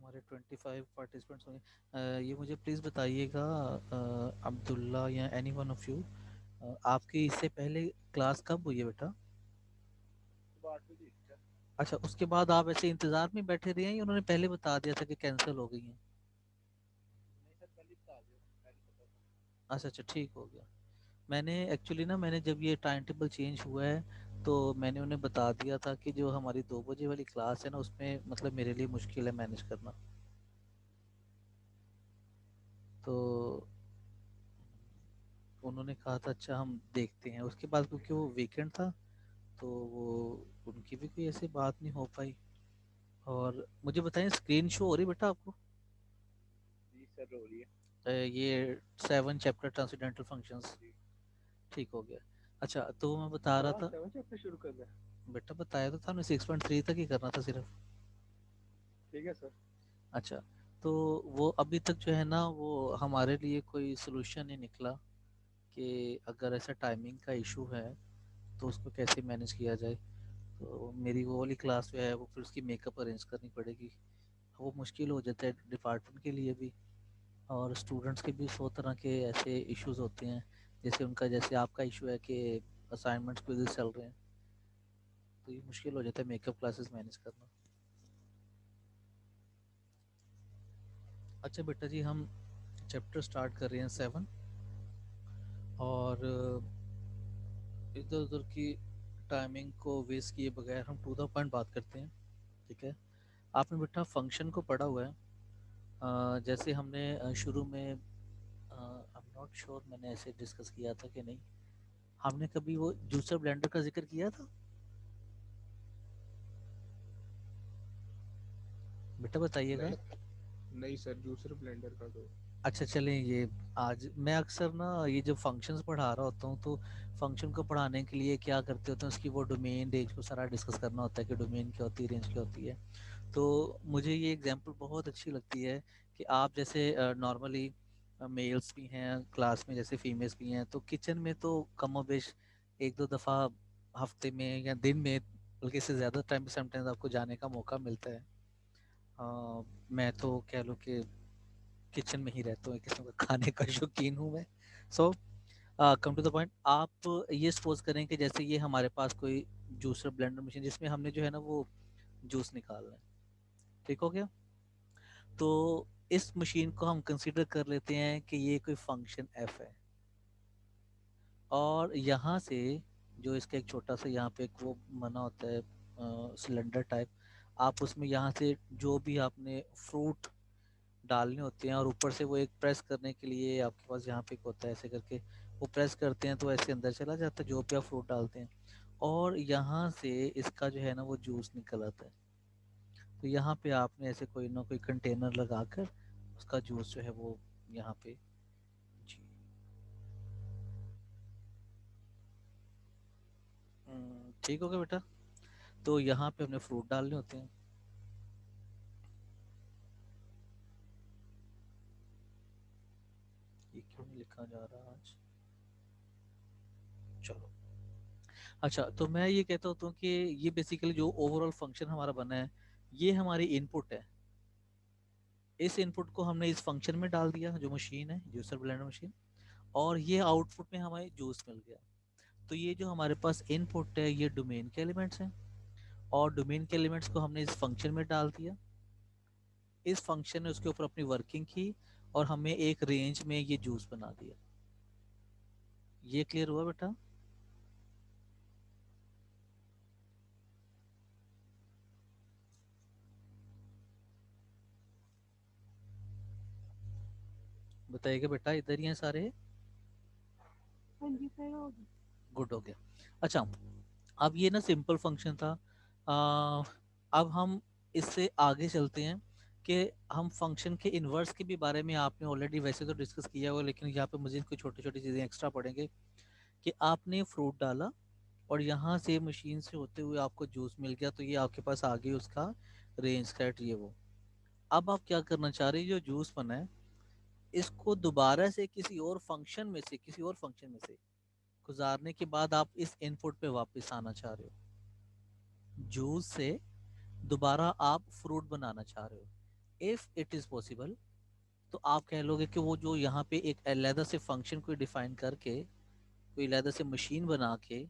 हमारे 25 पार्टिसिपेंट्स होंगे। ये मुझे प्लीज़ बताइएगा, अब्दुल्ला या एनी वन ऑफ यू, आपकी इससे पहले क्लास कब हुई है बेटा? अच्छा, उसके बाद आप ऐसे इंतज़ार में बैठे रहे हैं या उन्होंने पहले बता दिया था कि कैंसिल हो गई हैं? अच्छा अच्छा, ठीक हो गया। मैंने एक्चुअली ना, मैंने जब ये टाइम टेबल चेंज हुआ है तो मैंने उन्हें बता दिया था कि जो हमारी 2 बजे वाली क्लास है ना, उसमें मतलब मेरे लिए मुश्किल है मैनेज करना। तो उन्होंने कहा था अच्छा हम देखते हैं। उसके बाद क्योंकि वो वीकेंड था तो वो उनकी भी कोई ऐसी बात नहीं हो पाई। और मुझे बताएं, स्क्रीन शो हो रही है बेटा आपको? ये 7 चैप्टर ट्रांसेंडेंटल फंक्शंस, ठीक हो गया। अच्छा, तो मैं बता रहा था, बेटा बताया तो था हमने 6.3 तक ही करना था सिर्फ। अच्छा, तो वो अभी तक जो है ना, वो हमारे लिए कोई सोल्यूशन नहीं निकला कि अगर ऐसा टाइमिंग का इशू है तो उसको कैसे मैनेज किया जाए। तो मेरी वो वाली क्लास जो है वो फिर उसकी मेकअप अरेंज करनी पड़ेगी। वो मुश्किल हो जाता है डिपार्टमेंट के लिए भी, और स्टूडेंट्स के भी 100 तरह के ऐसे इश्यूज होते हैं। जैसे उनका, जैसे आपका इशू है कि असाइनमेंट्स क्विज़ चल रहे हैं, तो ये मुश्किल हो जाता है मेकअप क्लासेस मैनेज करना। अच्छा बेटा जी, हम चैप्टर स्टार्ट कर रहे हैं 7, और इधर उधर की टाइमिंग को वेस्ट किए बगैर हम टू द पॉइंट बात करते हैं। ठीक है, आपने बेटा फंक्शन को पढ़ा हुआ है। जैसे हमने शुरू में, आई एम नॉट श्योर मैंने ऐसे डिस्कस किया था कि नहीं, हमने कभी वो जूसर ब्लेंडर का जिक्र किया था बेटा, बताइएगा। नहीं, नहीं सर, जूसर ब्लेंडर का तो। अच्छा चलें, ये आज मैं अक्सर ना ये जब फंक्शंस पढ़ा रहा होता हूँ तो फंक्शन को पढ़ाने के लिए क्या करते होते हैं, उसकी वो डोमेन रेंज को सारा डिस्कस करना होता है कि डोमेन क्या होती है, रेंज क्या होती है। तो मुझे ये एग्जांपल बहुत अच्छी लगती है कि आप जैसे नॉर्मली मेल्स भी हैं क्लास में, जैसे फीमेल्स भी हैं, तो किचन में तो कम बेश एक दो दफ़ा हफ्ते में या दिन में, बल्कि इससे ज़्यादा टाइम समटाइम्स आपको जाने का मौका मिलता है। मैं तो कह लो कि किचन में ही रहता हूँ, एक किस्म का खाने का शौकीन हूँ मैं। सो कम टू द पॉइंट, आप ये सपोज करें कि जैसे ये हमारे पास कोई जूसर ब्लेंडर मशीन जिसमें हमने जो है ना वो जूस निकालना है, ठीक हो गया। तो इस मशीन को हम कंसीडर कर लेते हैं कि ये कोई फंक्शन एफ है, और यहाँ से जो इसका एक छोटा सा यहाँ पे एक वो बना होता है सिलेंडर टाइप, आप उसमें यहाँ से जो भी आपने फ्रूट डालने होते हैं, और ऊपर से वो एक प्रेस करने के लिए आपके पास यहाँ पे एक होता है, ऐसे करके वो प्रेस करते हैं तो ऐसे अंदर चला जाता है जो भी आप फ्रूट डालते हैं, और यहाँ से इसका जो है ना वो जूस निकल आता है। तो यहाँ पे आपने ऐसे कोई ना कोई कंटेनर लगाकर उसका जूस जो है वो यहाँ पे, जी, ठीक हो गया बेटा। तो यहाँ पे हमने फ्रूट डालने होते हैं। ये क्यों नहीं लिखा जा रहा आज? चलो, अच्छा, तो मैं ये कहता हूँ कि ये बेसिकली जो ओवरऑल फंक्शन हमारा बना है, ये हमारी इनपुट है। इस इनपुट को हमने इस फंक्शन में डाल दिया जो मशीन है, जूसर ब्लेंडर मशीन, और ये आउटपुट में हमें जूस मिल गया। तो ये जो हमारे पास इनपुट है ये डोमेन के एलिमेंट्स हैं, और डोमेन के एलिमेंट्स को हमने इस फंक्शन में डाल दिया। इस फंक्शन ने उसके ऊपर अपनी वर्किंग की और हमें एक रेंज में ये जूस बना दिया। ये क्लियर हुआ बेटा? बताइएगा बेटा, इधर ही हैं सारे? गुड हो गया। अच्छा, अब ये ना सिंपल फंक्शन था। आ, अब हम इससे आगे चलते हैं कि हम फंक्शन के इन्वर्स के भी बारे में आपने ऑलरेडी वैसे तो डिस्कस किया हुआ, लेकिन यहाँ पे मजीद कुछ छोटी छोटी चीज़ें एक्स्ट्रा पढ़ेंगे। कि आपने फ्रूट डाला और यहाँ से मशीन से होते हुए आपको जूस मिल गया, तो ये आपके पास आ गई उसका रेंज सेट, ये वो। अब आप क्या करना चाह रहे हैं, जो जूस बना है इसको दोबारा से किसी और फंक्शन में से गुजारने के बाद आप इस इनपुट पे वापस आना चाह रहे हो। जूस से दोबारा आप फ्रूट बनाना चाह रहे हो। इफ इट इज पॉसिबल, तो आप कह लोगे कि वो जो यहाँ पे एक अलहदा से फंक्शन को डिफाइन करके कोई अलहदा से मशीन बना के,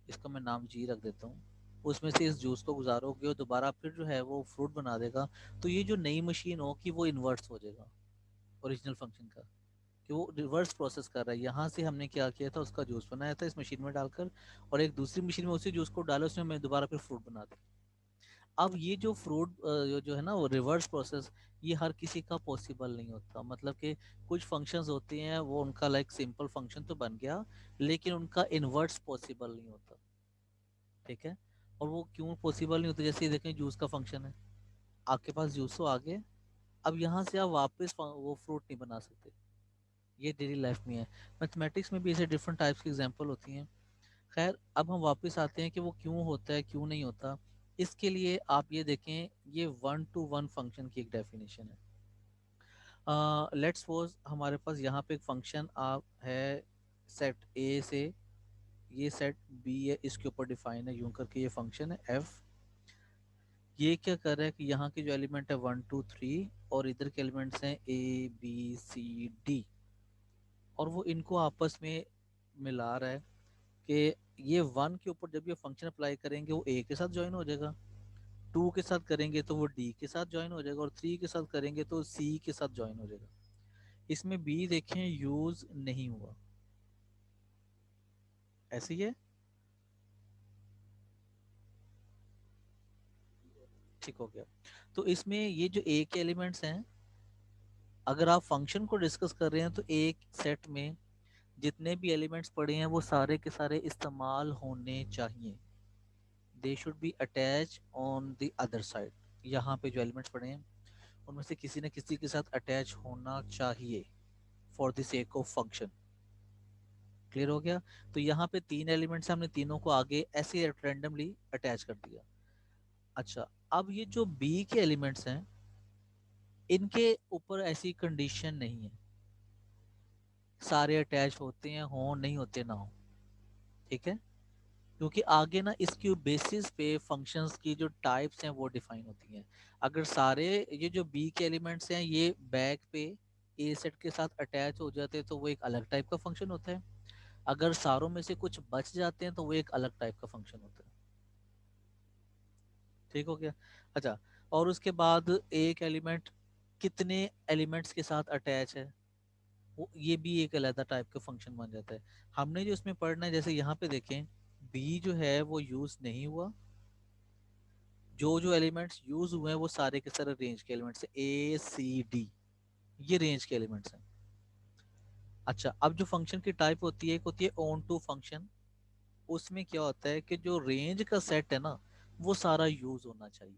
इसका मैं नाम जी रख देता हूँ, उसमें से इस जूस को गुजारोगे और दोबारा फिर जो है वो फ्रूट बना देगा, तो ये जो नई मशीन हो कि वो इन्वर्स हो जाएगा ओरिजिनल फंक्शन का, कि वो रिवर्स प्रोसेस कर रहा है। यहाँ से हमने क्या किया था, उसका जूस बनाया था इस मशीन में डालकर, और एक दूसरी मशीन में उसी जूस को डाला, उसमें मैं दोबारा फिर फ्रूट बना दी। अब ये जो फ्रूट जो है ना वो रिवर्स प्रोसेस, ये हर किसी का पॉसिबल नहीं होता। मतलब कि कुछ फंक्शंस होते हैं वो उनका लाइक सिंपल फंक्शन तो बन गया, लेकिन उनका इन्वर्स पॉसिबल नहीं होता। ठीक है। और वो क्यों पॉसिबल नहीं होता, जैसे ये देखें जूस का फंक्शन है, आपके पास जूस हो आगे, अब यहाँ से आप वापस वो फ्रूट नहीं बना सकते। ये डेली लाइफ में है, मैथमेटिक्स में भी ऐसे डिफरेंट टाइप्स की एग्जांपल होती हैं। खैर अब हम वापस आते हैं कि वो क्यों होता है क्यों नहीं होता। इसके लिए आप ये देखें, ये वन टू वन फंक्शन की एक डेफिनेशन है। लेट्स सपोज हमारे पास यहाँ पे एक फंक्शन आप है सेट ए से, ये सेट बी है, इसके ऊपर डिफाइन है यूं करके, ये फंक्शन है एफ। ये क्या कर रहा है कि यहाँ के जो एलिमेंट है 1 2 3, और इधर के एलिमेंट्स हैं A B C D, और वो इनको आपस में मिला रहा है कि ये वन के ऊपर जब ये फंक्शन अप्लाई करेंगे वो ए के साथ ज्वाइन हो जाएगा, टू के साथ करेंगे तो वो डी के साथ ज्वाइन हो जाएगा, और थ्री के साथ करेंगे तो सी के साथ ज्वाइन हो जाएगा। इसमें बी देखें यूज नहीं हुआ, ऐसे ही है। ठीक हो गया। तो इसमें ये जो ए के एलिमेंट्स हैं, अगर आप फंक्शन को डिस्कस कर रहे हैं तो एक सेट में जितने भी एलिमेंट्स पड़े हैं वो सारे के सारे इस्तेमाल होने चाहिए, they should be attach on the other side. यहाँ पे जो एलिमेंट्स पड़े हैं उनमें से किसी न किसी के साथ अटैच होना चाहिए for the sake of function. Clear हो गया। तो यहाँ पे तीन एलिमेंट्स, हमने तीनों को आगे ऐसे रैंडमली अटैच कर दिया। अच्छा, अब ये जो बी के एलिमेंट्स हैं, इनके ऊपर ऐसी कंडीशन नहीं है, सारे अटैच होते हैं हो नहीं होते ना हो। ठीक है। क्योंकि आगे ना इसकी बेसिस पे फंक्शंस की जो टाइप्स हैं वो डिफाइन होती हैं। अगर सारे ये जो बी के एलिमेंट्स हैं ये बैक पे ए सेट के साथ अटैच हो जाते हैं तो वो एक अलग टाइप का फंक्शन होता है। अगर सारों में से कुछ बच जाते हैं तो वो एक अलग टाइप का फंक्शन होता है। ठीक हो गया। अच्छा, और उसके बाद एक एलिमेंट कितने एलिमेंट्स के साथ अटैच है, वो ये भी एक अलग टाइप का फंक्शन बन जाता है। हमने जो इसमें पढ़ना है, जैसे यहाँ पे देखें बी जो है वो यूज नहीं हुआ, जो जो एलिमेंट्स यूज हुए हैं वो सारे के सारे रेंज के एलिमेंट्स हैं, A C D, ये रेंज के एलिमेंट्स हैं। अच्छा, अब जो फंक्शन की टाइप होती है, एक होती है ऑन टू फंक्शन। उसमें क्या होता है कि जो रेंज का सेट है ना वो सारा यूज होना चाहिए।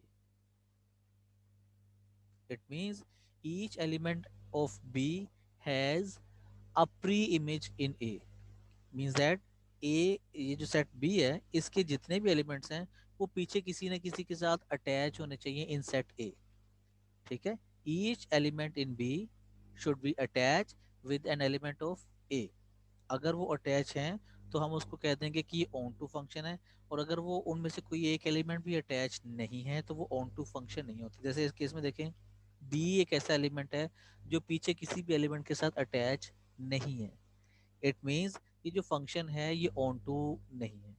It means each element of B has a pre image in A, means that A, ये जो सेट बी है इसके जितने भी एलिमेंट्स हैं वो पीछे किसी न किसी के साथ अटैच होने चाहिए इन सेट ए। ठीक है। Each element in B should be attach with an element of A. अगर वो अटैच हैं तो हम उसको कह देंगे कि ये ऑन टू फंक्शन है, और अगर वो उनमें से कोई एक एलिमेंट भी अटैच नहीं है तो वो ऑन टू फंक्शन नहीं होता। जैसे इस केस में देखें, बी एक ऐसा एलिमेंट है जो पीछे किसी भी एलिमेंट के साथ अटैच नहीं है। इट मीन्स ये जो फंक्शन है ये ऑन टू नहीं है।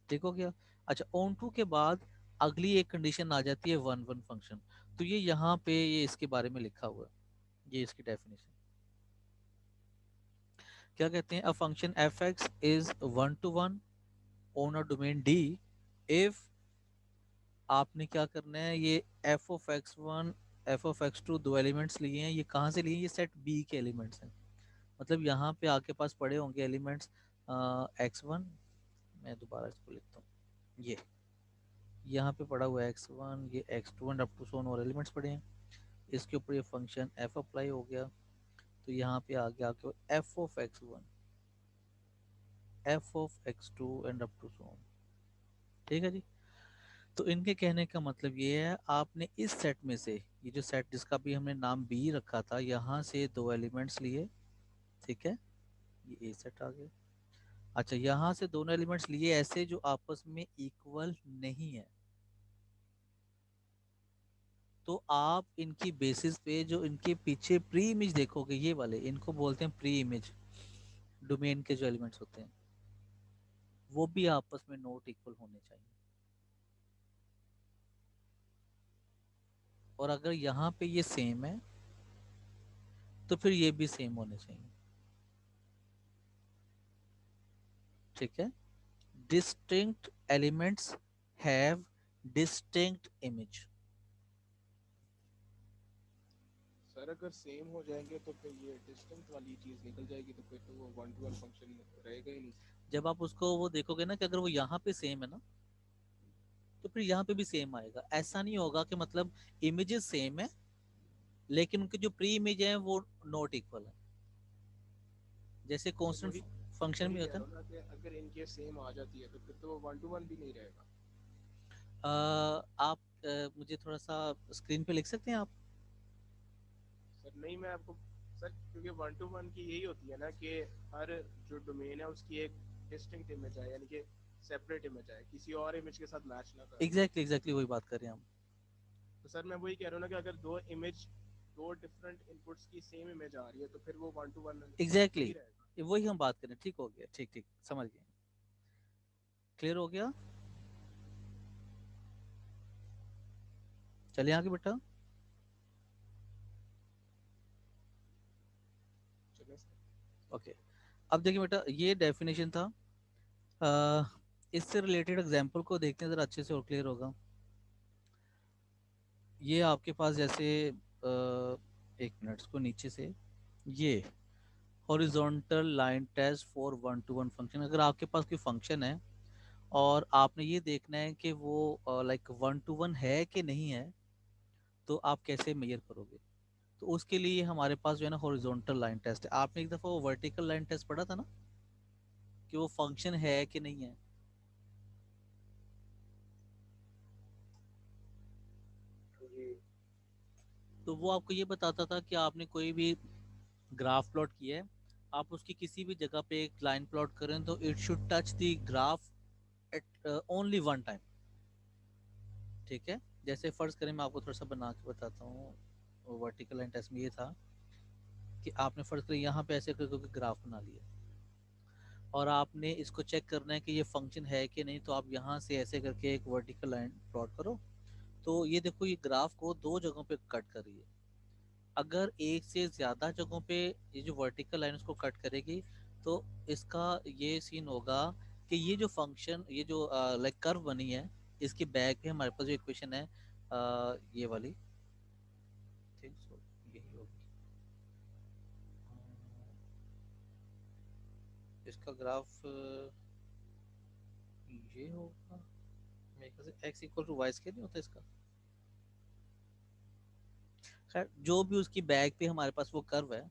ठीक हो गया। अच्छा, ऑन टू के बाद अगली एक कंडीशन आ जाती है वन वन फंक्शन। तो ये यहाँ पे ये इसके बारे में लिखा हुआ है, ये इसकी डेफिनेशन क्या कहते हैं, a function F X is one to one on a domain D if, आपने क्या करना है, ये F of X one F of X two दो एलिमेंट्स लिए हैं, ये कहाँ से लिए हैं, ये सेट बी के एलिमेंट्स हैं। मतलब यहाँ पे आपके पास पड़े होंगे एलिमेंट्स एक्स वन, मैं दोबारा इसको लिखता हूँ, ये यहाँ पे पड़ा हुआ है एक्स वन, ये X two and up to so on और एलिमेंट्स पड़े हैं। इसके ऊपर ये फंक्शन एफ अप्लाई हो गया, तो यहाँ पे आ गया आपके F of X one F of X two and up to so on. ठीक है जी। तो इनके कहने का मतलब ये है, आपने इस सेट में से, ये जो सेट जिसका भी हमने नाम बी रखा था, यहाँ से दो एलिमेंट्स लिए। ठीक है, ये ए सेट आ गया। अच्छा, यहाँ से दोनों एलिमेंट्स लिए ऐसे जो आपस में इक्वल नहीं है, तो आप इनकी बेसिस पे जो इनके पीछे प्री इमेज देखोगे, ये वाले इनको बोलते हैं प्री इमेज डोमेन के जो एलिमेंट्स होते हैं, वो भी आपस में नोट इक्वल होने चाहिए। और अगर यहाँ पे ये सेम है तो फिर ये भी सेम होने चाहिए। ठीक है, distinct elements have distinct image. Sir अगर सेम हो जाएंगे तो फिर ये डिस्टेंस वाली चीज निकल जाएगी, तो फिर तो वो वन टू वन फंक्शन रहेगा ही नहीं। जब आप उसको वो देखोगे ना कि अगर वो यहाँ पे सेम है ना, तो फिर यहाँ पे भी सेम आएगा। ऐसा नहीं होगा कि मतलब इमेजेस सेम है लेकिन उनके जो प्री इमेज है वो नॉट इक्वल है, जैसे सर कांस्टेंट वही फंक्शन वही में कह होता रहा है। हूँ ना कि अगर इनके सेम आ जाती है तो फिर तो वो वन टू वन भी नहीं रहेगा। आप मुझे थोड़ा सा स्क्रीन पे लिख सकते हैं आप? सर नहीं, मैं आपको सर, क्योंकि वन टू वन की यही होती है ना कि हर जो डोमेन है उसकी एक डिस्टिंक्ट इमेज है, यानी कि सेपरेट इमेज है, किसी और इमेज के साथ मैच ना कर रही हो। एग्जैक्टली एग्जैक्टली वही बात कर रहे हैं हम। तो सर मैं वही कह रहा हूँ ना कि अगर दो डिफरेंट इनपुट्स की सेम इमेज आ रही है तो फिर वो वन टू वन एग्जैक्टली नहीं रहेगा। exactly, वही हम बात करें। ठीक हो गया, ठीक ठीक समझ गए, क्लियर हो गया। चलिए आगे बेटा। चलो सर। ओके, अब देखिए बेटा, ये डेफिनेशन था। अ, इससे रिलेटेड एग्जांपल को देखते हैं जरा अच्छे से और क्लियर होगा। ये आपके पास जैसे एक मिनट को नीचे से, ये horizontal line test for one to one function. अगर आपके पास कोई फंक्शन है और आपने ये देखना है कि वो लाइक वन टू वन है कि नहीं है, तो आप कैसे मेजर करोगे? तो उसके लिए हमारे पास जो है ना हॉरिजॉन्टल लाइन टेस्ट है। आपने एक दफ़ा वो वर्टिकल लाइन टेस्ट पढ़ा था ना, कि वो फंक्शन है कि नहीं है। जी। तो वो आपको ये बताता था कि आपने कोई भी ग्राफ प्लॉट किया है, आप उसकी किसी भी जगह पे एक लाइन प्लॉट करें तो it should touch the graph at only one time. ठीक है, जैसे फर्ज करें, मैं आपको थोड़ा सा बना के बताता हूँ। वर्टिकल लाइन टेस्ट में ये था कि आपने फर्ज करें यहाँ पे ऐसे करके ग्राफ बना लिया और आपने इसको चेक करना है कि ये फंक्शन है कि नहीं। तो आप यहाँ से ऐसे करके एक वर्टिकल लाइन प्लॉट करो, तो ये देखो ये ग्राफ को दो जगहों पे कट कर रही है। अगर एक से ज़्यादा जगहों पे ये जो वर्टिकल लाइन उसको कट करेगी, तो इसका ये सीन होगा कि ये जो फंक्शन, ये जो लाइक कर्व बनी है, इसके बैक पे हमारे पास जो इक्वेशन है ये वाली, थिंक सो यही होगी। इसका ग्राफ ये होगा मेरे ख्याल से, X equal to Y square नहीं होता इसका। खैर जो भी उसकी बैक पे हमारे पास वो कर्व है,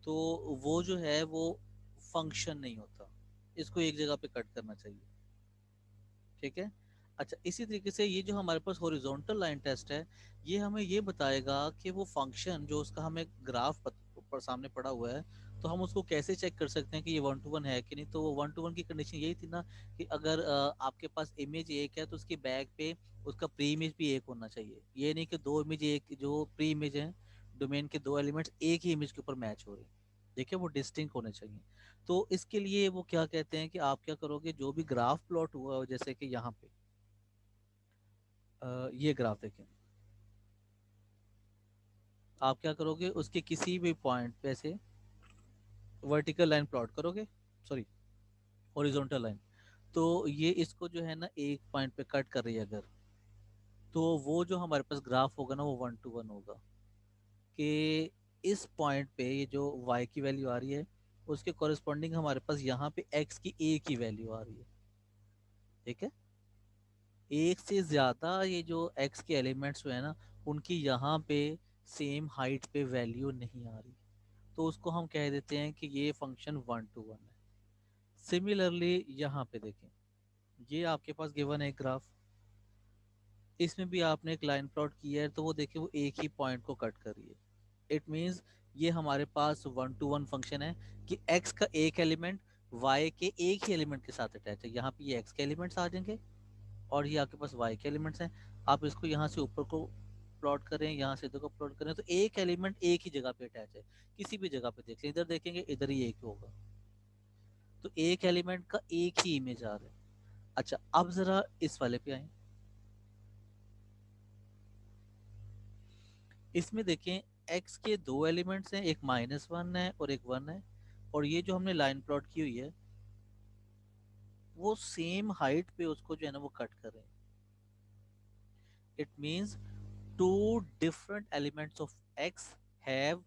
तो वो जो है वो फंक्शन नहीं होता, इसको एक जगह पे कट करना चाहिए। ठीक है, अच्छा इसी तरीके से ये जो हमारे पास हॉरिजॉन्टल लाइन टेस्ट है, ये हमें ये बताएगा कि वो फंक्शन जो उसका हमें ग्राफ पर सामने पड़ा हुआ है, तो हम उसको कैसे चेक कर सकते हैं कि ये वन टू वन है कि नहीं। तो वो वन टू वन की कंडीशन यही थी ना कि अगर आपके पास इमेज एक है तो उसकी बैक पे उसका प्री इमेज भी एक होना चाहिए। ये नहीं कि दो इमेज, एक जो प्री इमेज है डोमेन के दो एलिमेंट्स एक ही इमेज के ऊपर मैच हो रहे हैं। देखिए वो डिस्टिंक्ट होने चाहिए। तो इसके लिए वो क्या कहते हैं कि आप क्या करोगे, जो भी ग्राफ प्लॉट हुआ हो, जैसे कि यहाँ पे ये ग्राफ देखें, आप क्या करोगे, उसके किसी भी पॉइंट पे से वर्टिकल लाइन प्लॉट करोगे, सॉरी हॉरिजॉन्टल लाइन। तो ये इसको जो है ना एक पॉइंट पे कट कर रही है अगर, तो वो जो हमारे पास ग्राफ होगा ना वो वन टू वन होगा। कि इस पॉइंट पे ये जो y की वैल्यू आ रही है, उसके कॉरेस्पॉन्डिंग हमारे पास यहाँ पे x की एक ही वैल्यू आ रही है। ठीक है, एक से ज्यादा ये जो x के एलिमेंट्स हुए हैं ना, उनकी यहाँ पे सेम हाइट पे वैल्यू नहीं आ रही, तो उसको हम कह देते हैं कि ये फंक्शन वन टू वन है। सिमिलरली यहाँ पे देखें, ये आपके पास गिवन है ग्राफ, इसमें भी आपने एक लाइन प्लॉट किया है, तो वो देखिए वो एक ही पॉइंट को कट कर रही है। इट मीन्स ये हमारे पास वन टू वन फंक्शन है कि x का एक एलिमेंट y के एक ही एलिमेंट के साथ अटैच है। यहाँ पे ये x के एलिमेंट्स आ जाएंगे और ये आपके पास y के एलिमेंट्स हैं। आप इसको यहाँ से ऊपर को प्लॉट करें, यहाँ से इधर को प्लॉट करें, तो एक एलिमेंट एक ही जगह पे अटैच है, किसी भी जगह पे देख लें, इधर देखेंगे इधर ही एक होगा, तो एक एलिमेंट का एक ही इमेज आ रहा है। अच्छा अब जरा इस वाले पे आए, इसमें देखें x के दो एलिमेंट्स हैं, एक -1 है और एक 1 है, और ये जो हमने लाइन प्लॉट की हुई है वो सेम हाइट पे उसको जो है ना वो कट कर रहे हैं। It means two different elements of x have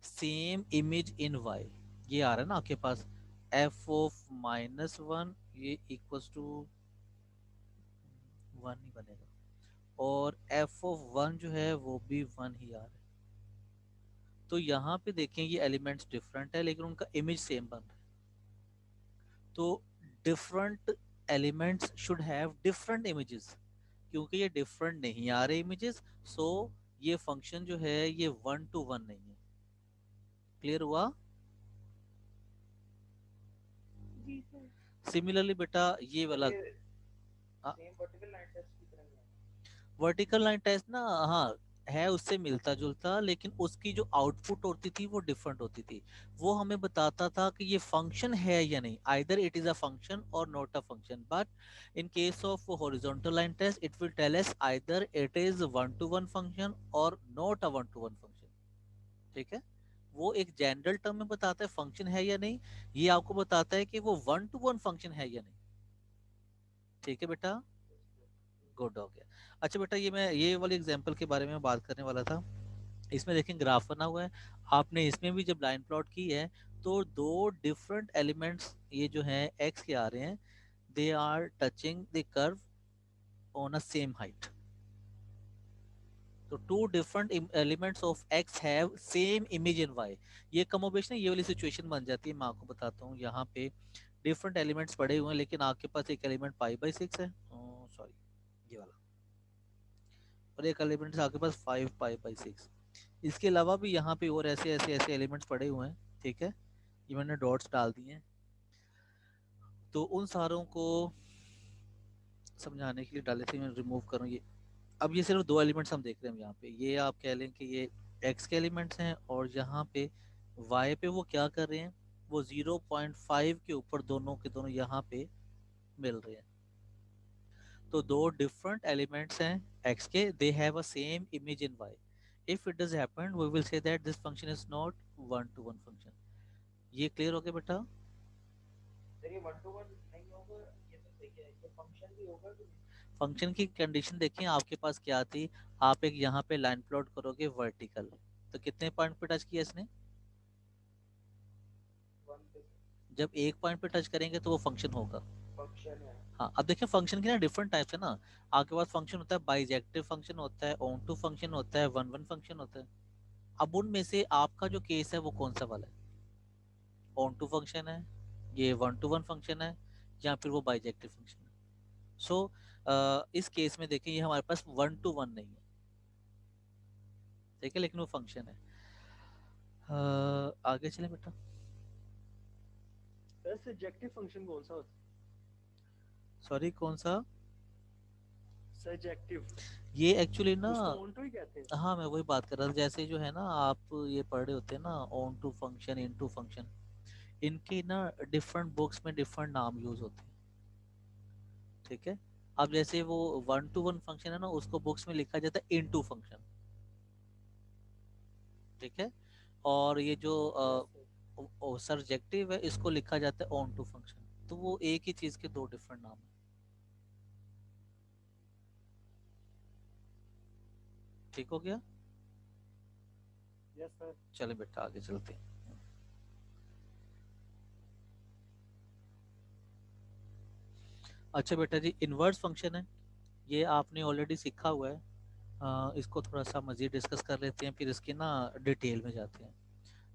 same image in y। ये आ रहा है ना आपके पास, f ऑफ -1 ये इक्वल्स टू 1 ही बनेगा, और f ऑफ 1 जो है वो भी 1 ही आ रहा है। तो यहाँ पे देखें ये एलिमेंट्स डिफरेंट है लेकिन उनका इमेज सेम बन रहा है। तो different elements should have different images, क्योंकि ये डिफरेंट नहीं आ रहे इमेजेस, सो ये फंक्शन जो है ये 1 to 1 नहीं है। क्लियर हुआ? जी सर। सिमिलरली बेटा ये वाला सेम वर्टिकल लाइन टेस्ट की तरह ही है। वर्टिकल लाइन टेस्ट ना, हाँ है उससे मिलता जुलता, लेकिन उसकी जो आउटपुट होती थी वो डिफरेंट होती थी। वो हमें बताता था कि ये फंक्शन है या नहीं, either it is a function और not a function, but in case of horizontal line test it will tell us either it is 1 to 1 function और नॉट अ 1 to 1 फंक्शन। ठीक है, वो एक जनरल टर्म में बताता है फंक्शन है या नहीं, ये आपको बताता है कि वो 1 to 1 फंक्शन है या नहीं। ठीक है बेटा, गुड हो गया। अच्छा बेटा ये मैं ये वाली एग्जांपल के बारे में बात करने वाला था। इसमें देखें ग्राफ बना हुआ है, आपने इसमें भी जब लाइन प्लॉट की है तो दो डिफरेंट एलिमेंट्स ये जो हैं एक्स के आ रहे हैं, they are touching the curve on a same height. तो two different elements of X have same image in Y. ये कमोबेश ना ये वाली सिचुएशन बन जाती है, मैं आपको बताता हूँ। यहाँ पे डिफरेंट एलिमेंट्स पड़े हुए हैं लेकिन आपके पास एक एलिमेंट पाई/6 है, सॉरी ये वाला, और एक एलिमेंट आपके पास 5 पाई/6। इसके अलावा भी यहाँ पे और ऐसे ऐसे ऐसे एलिमेंट्स पड़े हुए हैं। ठीक है, ये मैंने डॉट्स डाल दिए हैं, तो उन सारों को समझाने के लिए डाले थे, मैं रिमूव करूँ ये। अब ये सिर्फ दो एलिमेंट्स हम देख रहे हैं यहाँ पे, ये आप कह लें कि ये एक्स के एलिमेंट्स हैं, और यहाँ पे वाई पे वो क्या कर रहे हैं, वो 0.5 के ऊपर दोनों के दोनों यहाँ पे मिल रहे हैं। तो दो डिफरेंट एलिमेंट्स हैं x के, they have a same image in y। if it does happen we will say that this function is not 1 to 1 function। ये क्लियर हो गया बेटा? सर ये 1 to 1 नहीं होगा, ये तो सही है, ये फंक्शन भी होगा कि फंक्शन की कंडीशन देखें आपके पास क्या थी, आप एक यहाँ पे लाइन प्लॉट करोगे वर्टिकल, तो कितने पॉइंट पे टच किया इसने? 1 पे जब एक पॉइंट पे टच करेंगे तो वो फंक्शन होगा। फंक्शन है। हाँ अब देखिए फंक्शन की ना डिफरेंट टाइप्स है ना, आपके पास फंक्शन होता है बाइजेक्टिव फंक्शन होता है, ऑन टू फंक्शन होता है, 1 1 फंक्शन होता है। अब उनमें से आपका जो केस है वो कौन सा वाला है? ऑन टू फंक्शन है, ये 1 to 1 फंक्शन है, या फिर वो बाइजेक्टिव फंक्शन है? सो इस केस में देखें ये हमारे पास 1 to 1 नहीं है, ठीक है, लेकिन वो फंक्शन है। आगे चलें बेटा। सर सजेक्टिव फंक्शन कौन सा होता सॉरी कौन सा? है? सजेक्टिव ये एक्चुअली ना, उसको ऑन टू ही कहते हैं। हाँ मैं वही बात कर रहा था, जैसे जो है ना आप ये पढ़ रहे होते हैं ना onto function, into function, इनके ना डिफरेंट बुक्स में डिफरेंट नाम यूज होते हैं। ठीक है, अब जैसे वो 1 to 1 फंक्शन है ना उसको बुक्स में लिखा जाता है इन टू फंक्शन। ठीक है, और ये जो यस सर। सब्जेक्टिव है इसको लिखा जाता है ऑन टू फंक्शन। तो वो एक ही चीज के दो डिफरेंट नाम है। ठीक हो गया? Yes sir. चले बेटा आगे चलते हैं। अच्छा बेटा जी इनवर्स फंक्शन है, ये आपने ऑलरेडी सीखा हुआ है। इसको थोड़ा सा मजीद डिस्कस कर लेते हैं, फिर इसके ना डिटेल में जाते हैं।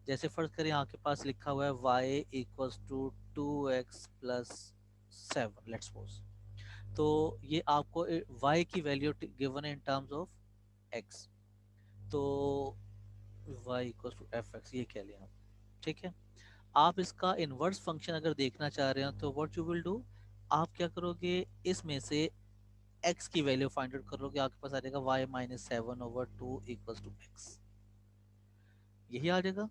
जैसे फर्ज करें आपके पास लिखा हुआ है y equals to 2x+7 let's suppose. तो ये आपको y की वैल्यू गिवन है इन टर्म्स ऑफ x, तो y इक्वल्स टू fx ये कह लें आप। ठीक है, आप इसका इनवर्स फंक्शन अगर देखना चाह रहे हैं तो व्हाट यू विल डू, आप क्या करोगे, इसमें से x की वैल्यू फाइंड आउट करोगे, आपके पास आ जाएगा y minus 7/2 equals to x। यही आ जाएगा।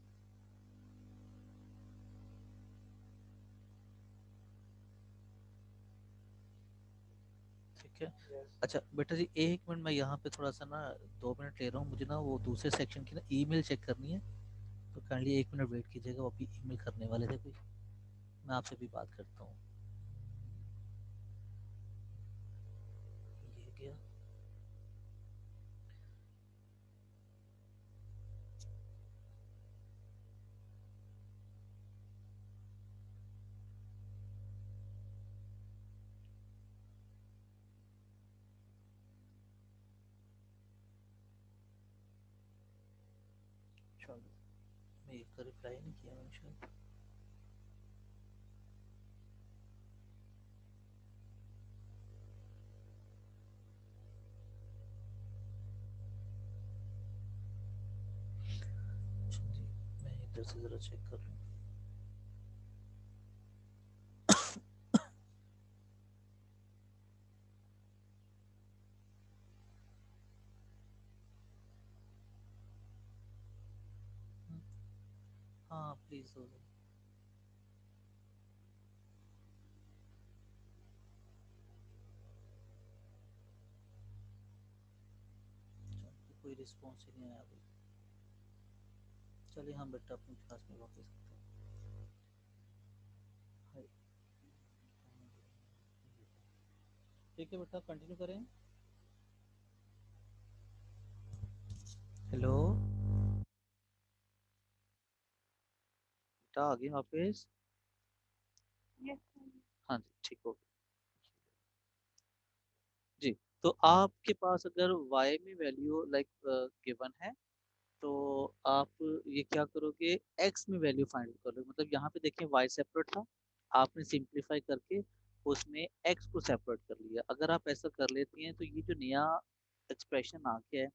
ठीक है। यस। अच्छा बेटा जी, एक मिनट, मैं यहाँ पे थोड़ा सा ना 2 मिनट ले रहा हूँ, मुझे ना वो दूसरे सेक्शन की ना ईमेल चेक करनी है, तो काइंडली 1 मिनट वेट कीजिएगा, वो अभी ईमेल करने वाले थे कोई, मैं आपसे भी बात करता हूँ। ये क्या, चलो मैं इसका रिप्लाई नहीं किया मैंने शायद। अच्छा जी, मैं इधर से ज़रा चेक कर लूँ। हाँ प्लीज़ हो जाए। अच्छा, कोई रिस्पॉन्स ही नहीं आया अभी। चलिए हम बेटा अपनी क्लास में वापस करते हैं। हाय। ठीक है बेटा, कंटिन्यू करें। हेलो बेटा, आ गए वापस? यस। हाँ जी, ठीक हो गया जी। तो आपके पास अगर y में वैल्यू लाइक गिवन है, तो आप ये क्या करोगे, x में वैल्यू फाइंड करोगे। मतलब यहाँ पे देखिए y सेपरेट था, आपने सिंप्लीफाई करके उसमें x को सेपरेट कर लिया। अगर आप ऐसा कर लेती हैं तो ये जो नया एक्सप्रेशन आ गया है,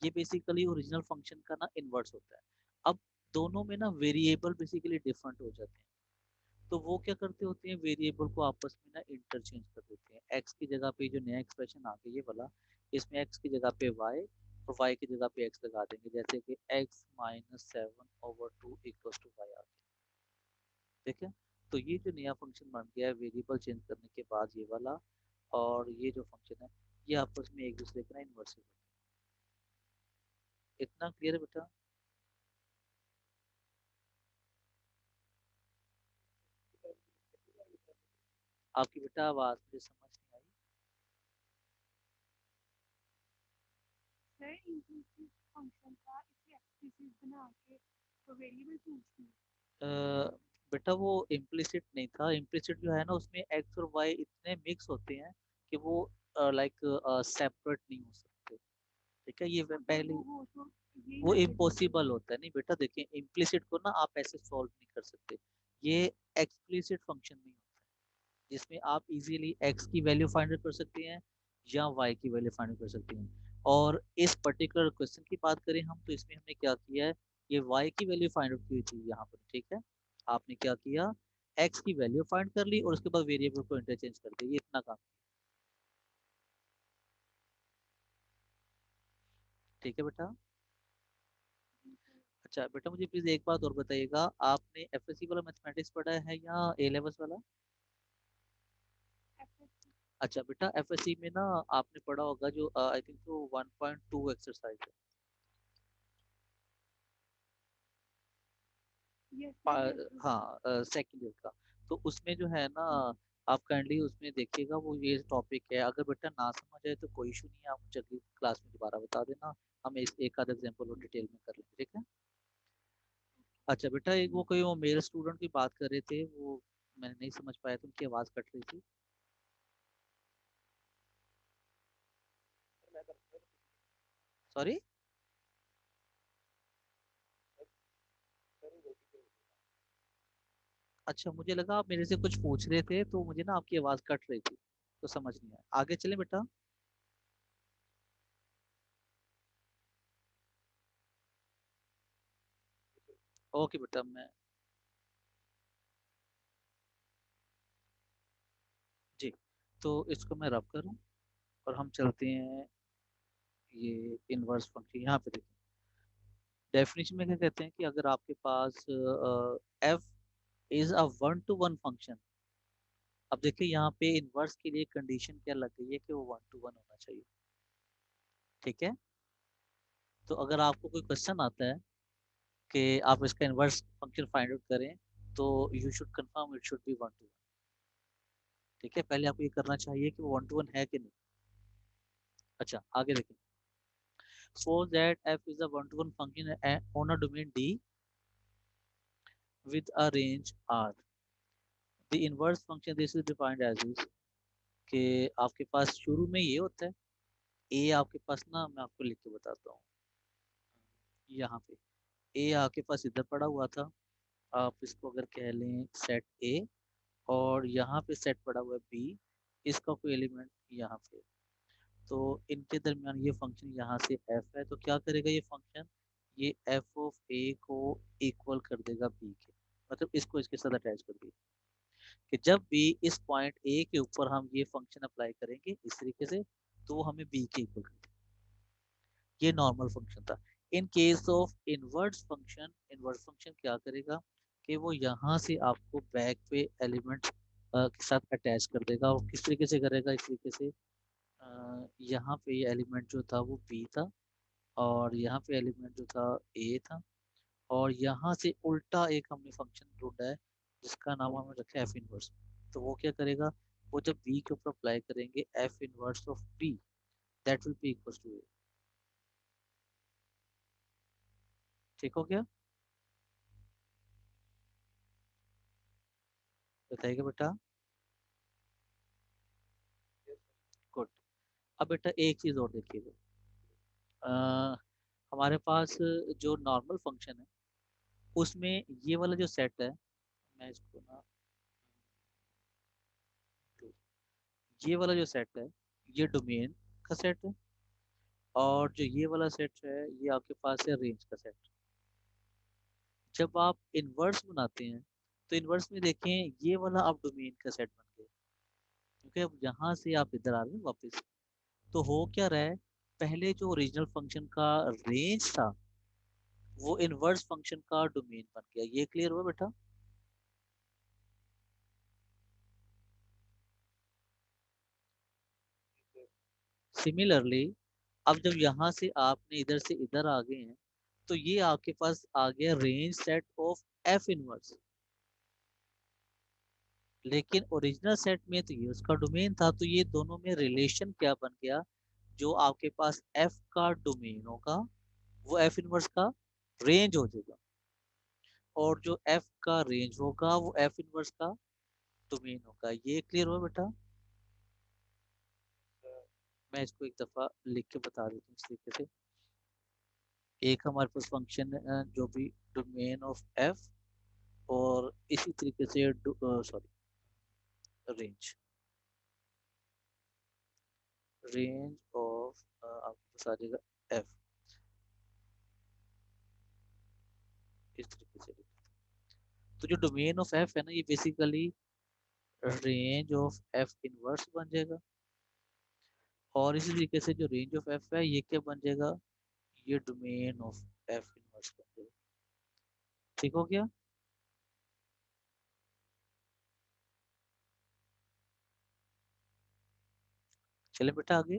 ये बेसिकली ओरिजिनल फंक्शन का ना इन्वर्स होता है। अब दोनों में ना वेरिएबल बेसिकली डिफरेंट हो जाते हैं, तो वो क्या करते होते हैं, वेरिएबल को आपस में ना इंटरचेंज कर देते हैं। x की जगह पे जो नया एक्सप्रेशन आ गया ये वाला, इसमें x की जगह पे y और y की जगह पे x लगा देंगे, जैसे कि x minus 7/2 equal to Y आ गया। ठीक है। तो ये जो नया फंक्शन बन गया है वेरिएबल चेंज करने के बाद, ये वाला और ये जो फंक्शन है, ये आपस में एक दूसरे के ना इन्वर्स होते हैं। इतना क्लियर है बेटा? आपकी बेटा आवाज मुझे समझ नहीं आई। सर इंप्लिसिट फंक्शन था, इसे एक्सप्लिसिट बना के तो वेरिएबल पूछनी है। अ, बेटा वो इम्प्लिसिट नहीं था। इम्प्लिसिट जो है ना, उसमें एक्स और वाई इतने मिक्स होते हैं कि वो लाइक सेपरेट नहीं हो सकते। ठीक है, ये अगर पहले वो हो तो यही वो ना वेरिएबल इम्पॉसिबल हो। होता है। नहीं बेटा, देखिए इम्प्लिसिट को ना आप ऐसे सॉल्व नहीं कर सकते, ये एक्सप्लिसिट फंक्शन नहीं होता है, जिसमें आप इजीली एक्स की वैल्यू फाइंड कर सकते हैं या वाई की वैल्यू फाइंड कर सकते हैं। और इस पर्टिकुलर क्वेश्चन की बात करें हम, तो इसमें हमने क्या किया है, ये वाई की वैल्यू फाइंड आउट की थी यहाँ पर। ठीक है, आपने क्या किया, एक्स की वैल्यू फाइंड कर ली और उसके बाद वेरिएबल को इंटरचेंज कर दिया, ये इतना काम। ठीक है बेटा। अच्छा बेटा, मुझे प्लीज एक बात और बताइएगा, आपने एफएससी वाला मैथमेटिक्स पढ़ा है या ए लेवल्स वाला? अच्छा बेटा, एफएससी में ना आपने पढ़ा होगा जो आई थिंक तो 1.2 एक्सरसाइज है, यस सर, यस सर। हाँ सेकेंड ईयर का। तो उसमें जो है ना, आप काइंडली उसमें देखिएगा, वो ये टॉपिक है। अगर बेटा ना समझ आए तो कोई इशू नहीं है, आप मुझे अगली क्लास में दोबारा बता देना, हम इस एक आध एग्जाम्पल और डिटेल में कर लेंगे। ठीक है। अच्छा बेटा, एक वो कोई वो मेल स्टूडेंट की बात कर रहे थे, वो मैंने नहीं समझ पाया था, उनकी आवाज़ कट रही थी। सॉरी। अच्छा, मुझे लगा आप मेरे से कुछ पूछ रहे थे, तो मुझे ना आपकी आवाज़ कट रही थी, तो समझ नहीं आया। आगे चलें बेटा। ओके बेटा, मैं जी, तो इसको मैं रब करूँ। और हम चलते हैं ये इनवर्स फंक्शन। यहाँ पे देखिए डेफिनेशन में क्या कहते हैं कि अगर आपके पास F is a one to one function. अब देखिए यहाँ पे इनवर्स के लिए कंडीशन क्या लग गई है कि वो वन टू वन होना चाहिए। ठीक है, तो अगर आपको कोई क्वेश्चन आता है कि आप इसका इनवर्स फंक्शन फाइंड आउट करें, तो you should confirm it should be one to one. ठीक है, पहले आपको ये करना चाहिए कि वो वन टू वन है कि नहीं। अच्छा आगे देखें, suppose that f is a one to one function on a domain D with a range R. The inverse function this is defined as is कि आपके पास शुरू में ये होता है a आपके पास ना, मैं आपको लिख के बताता हूँ। यहाँ पे a आपके पास इधर पड़ा हुआ था, आप इसको अगर कह लें सेट a, और यहाँ पे सेट पड़ा हुआ है b, इसका कोई एलिमेंट यहाँ पे, तो इनके दरमियान ये फंक्शन यहाँ से f है, तो क्या करेगा ये फंक्शन, ये f ऑफ a को इक्वल कर देगा b के, मतलब इसको इसके साथ अटैच कर दिया कि जब भी इस पॉइंट a के ऊपर हम ये फंक्शन अप्लाई करेंगे इस तरीके से, तो वो हमें b के इक्वल कर देगा। ये नॉर्मल फंक्शन था। इन केस ऑफ इनवर्स फंक्शन क्या करेगा कि वो यहाँ से आपको बैक पे एलिमेंट के साथ अटैच कर देगा। और किस तरीके से करेगा, इस तरीके से यहाँ पे ये एलिमेंट जो था वो b था, और यहाँ पे एलिमेंट जो था a था, और यहाँ से उल्टा एक हमने फंक्शन ढूंढा है जिसका नाम हमने रखा है एफ इनवर्स। तो वो क्या करेगा, वो जब b के ऊपर अप्लाई करेंगे F inverse of b, that will be equal to a। ठीक हो गया, बताइएगा बेटा। गुड। अब बेटा एक चीज और देखिएगा, हमारे पास जो नॉर्मल फंक्शन है उसमें ये वाला जो सेट है, मैं इसको ना, ये वाला जो सेट है ये डोमेन का सेट है, और जो ये वाला सेट है ये आपके पास है रेंज का सेट। जब आप इनवर्स बनाते हैं तो इनवर्स में देखें ये वाला आप डोमेन का सेट बन गया, क्योंकि अब यहाँ से आप इधर आ रहे हैं वापस। तो हो क्या रहा है, पहले जो ओरिजिनल फंक्शन का रेंज था वो इनवर्स फंक्शन का डोमेन बन गया। ये क्लियर हुआ बेटा। सिमिलरली अब जब यहाँ से आपने इधर से इधर आ गए हैं, तो ये आपके पास आ गया range set of F inverse. लेकिन ओरिजिनल सेट में तो ये उसका डोमेन था, तो ये दोनों में रिलेशन क्या बन गया, जो आपके पास एफ का डोमेन होगा वो एफ इनवर्स का रेंज हो जाएगा, और जो एफ का रेंज होगा वो एफ इनवर्स का डोमेन होगा। ये क्लियर हुआ बेटा। मैं इसको एक दफा लिख के बता देता हूँ इस तरीके से। एक हमारे पास फंक्शन जो भी डोमेन ऑफ एफ, और इसी तरीके से सॉरी रेंज, रेंज ऑफ आपके पास आ जाएगा एफ, इस तरीके से। तो जो डोमेन ऑफ एफ है ना, ये basically range of F inverse बन जाएगा, और इसी तरीके से जो रेंज ऑफ एफ है ये क्या बन जाएगा, ये डोमेन ऑफ एफ इनवर्स बन जाएगा। ठीक हो गया। चले बेटा आगे।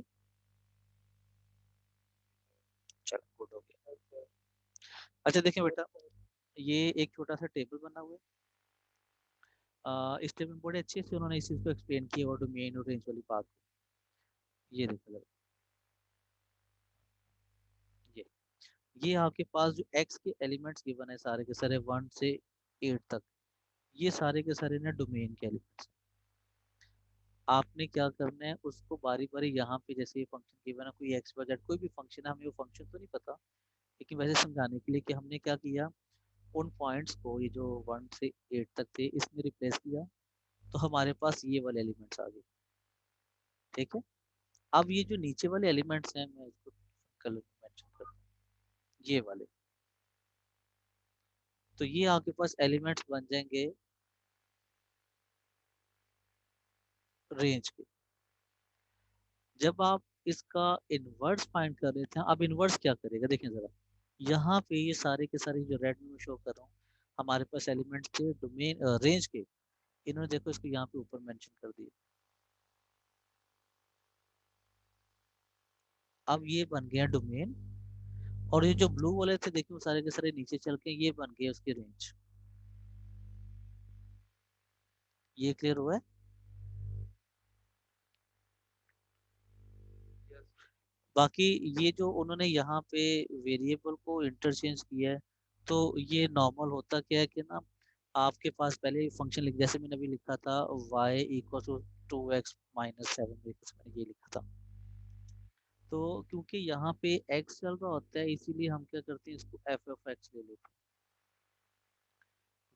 चलो गुड हो गया। अच्छा देखें बेटा, ये एक छोटा सा टेबल बना हुआ है। इस टेबल में बड़े अच्छे से उन्होंने इस चीज को एक्सप्लेन किया और डोमेन और रेंज वाली बात को। ये देखो जरा, ये ये आपके पास जो एक्स के एलिमेंट्स गिवन है सारे के सारे 1 से 8 तक, ये सारे के सारे ना डोमेन के एलिमेंट्स। आपने क्या करना है, उसको बारी बारी यहाँ पे जैसे ये फंक्शन गिवन है, कोई एक्स वाई जेड कोई भी फंक्शन है, हमें वो फंक्शन तो नहीं पता, लेकिन वैसे समझाने के लिए कि हमने क्या किया, उन पॉइंट्स को ये जो 1 से 8 तक थे इसमें रिप्लेस किया, तो हमारे पास ये वाले एलिमेंट्स आ गए। ठीक है, अब ये जो नीचे वाले एलिमेंट्स हैं, मैं इसको कलर मेंशन करता हूँ, ये वाले, तो ये आपके पास एलिमेंट्स बन जाएंगे रेंज के। जब आप इसका इनवर्स फाइंड कर रहे थे, अब इनवर्स क्या करेगा देखें जरा, यहाँ पे ये सारे के सारे जो रेड में शो कर रहा हूँ, हमारे पास एलिमेंट्स थे डोमेन रेंज के, इन्होंने देखो इसको यहाँ पे ऊपर मेंशन कर दिया। अब ये बन गया डोमेन, और ये जो ब्लू वाले थे देखिए वो सारे के सारे नीचे चल के ये बन गए उसकी रेंज। ये क्लियर हुआ है? बाकी ये जो उन्होंने यहाँ पे वेरिएबल को इंटरचेंज किया है, तो ये नॉर्मल होता क्या है कि ना, आपके पास पहले फंक्शन लिख, जैसे मैंने अभी लिखा था y इक्वल टू 2x-7, मैंने ये लिखा था। तो क्योंकि यहाँ पे x चल रहा होता है, इसीलिए हम क्या करते हैं, इसको f ऑफ x ले लेते हैं।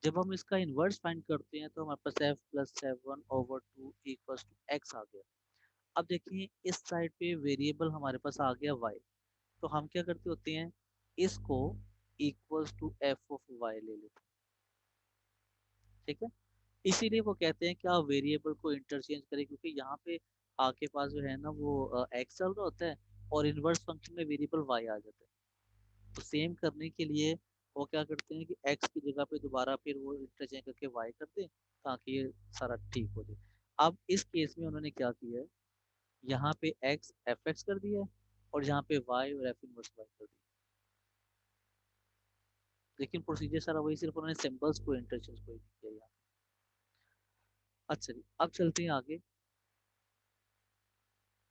जब हम इसका इनवर्स फाइंड करते हैं तो हमारे पास f plus 7/2 equal to x आ गया। अब देखिए इस साइड पे वेरिएबल हमारे पास आ गया y, तो हम क्या करते होते हैं, इसको equals to F of Y ले लेते हैं। ठीक है, इसीलिए वो कहते हैं कि आप वेरिएबल को इंटरचेंज करें, क्योंकि यहाँ पे आपके पास जो है ना वो एक्स चल रहा होता है और इनवर्स फंक्शन में वेरिएबल वाई आ जाता है। तो सेम करने के लिए वो क्या करते हैं कि एक्स की जगह पे दोबारा फिर वो इंटरचेंज करके वाई कर दें, ताकि ये सारा ठीक हो जाए। अब इस केस में उन्होंने क्या किया है, यहाँ पे एक्स एफ एक्स कर दिया है, और यहाँ पे वाई और एफ इनवर्स वाई कर दिया। लेकिन प्रोसीजर सारा वही, सिर्फ उन्होंने सिंबल्स को इंटरचेंज को ही किया यहाँ। अच्छा जी, अब चलते हैं आगे।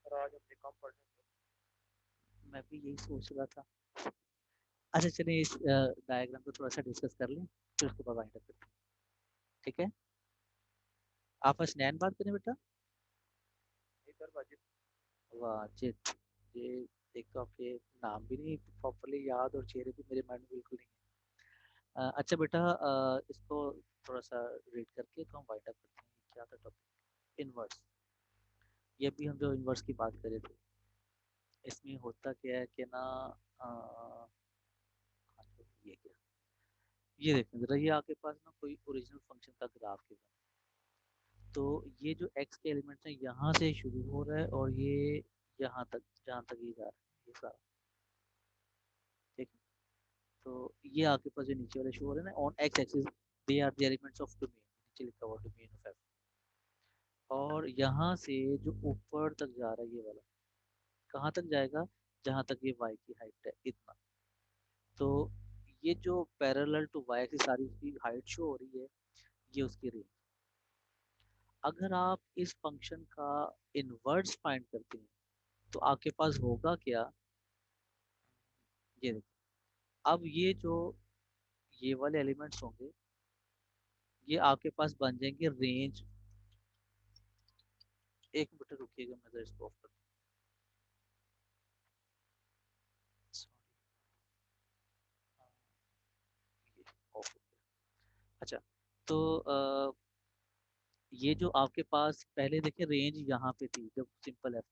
और आज हमने कम पढ़ने मैं भी यही सोच रहा था। अच्छा चलिए इस डायग्राम को थोड़ा सा डिस्कस कर लें, फिर उसके बाद वाइंड अप करते हैं। ठीक है, आप स्नैन बात करें बेटा। इधर बाजी। वाह चित, ये एक तो आपके नाम भी नहीं प्रॉपरली याद और चेहरे भी मेरे माइंड में बिल्कुल नहीं है। अच्छा बेटा, इसको थोड़ा सा रीड करके तो हम वाइंड अप करते हैं। क्या था टॉपिक? इनवर्स। ये भी हम जो इनवर्स की बात कर रहे थे, इसमें होता क्या है कि ना, ये क्या, ये देखें जरा, ये आपके पास ना कोई ओरिजिनल फंक्शन का ग्राफ के बना, तो ये जो x के एलिमेंट्स हैं यहाँ से शुरू हो रहा है और ये यहाँ तक, जहाँ तक ये जा रहा है, ये सारा। ठीक है, तो ये आपके पास जो नीचे वाले शो हो रहे हैं ना on x axis, they are the elements of domain, नीचे लिखा हुआ डोमेन ऑफ f। और यहाँ से जो ऊपर तक जा रहा है ये वाला, कहाँ तक जाएगा, जहाँ तक ये y की हाइट है इतना। तो ये जो पैरेलल टू y की सारी उसकी हाइट शो हो रही है, ये उसकी रेंज। अगर आप इस फंक्शन का इनवर्स फाइंड करते हैं तो आपके पास होगा क्या, ये देखिए। अब ये जो ये वाले एलिमेंट्स होंगे, ये आपके पास बन जाएंगे रेंज। एक मिनट रुकिएगा, मैं जरा इसको ऑफ कर दूं। Sorry, ये ऑफ हो गया। अच्छा, तो ये जो आपके पास पहले देखिए रेंज यहाँ पे थी जब सिंपल एफ था,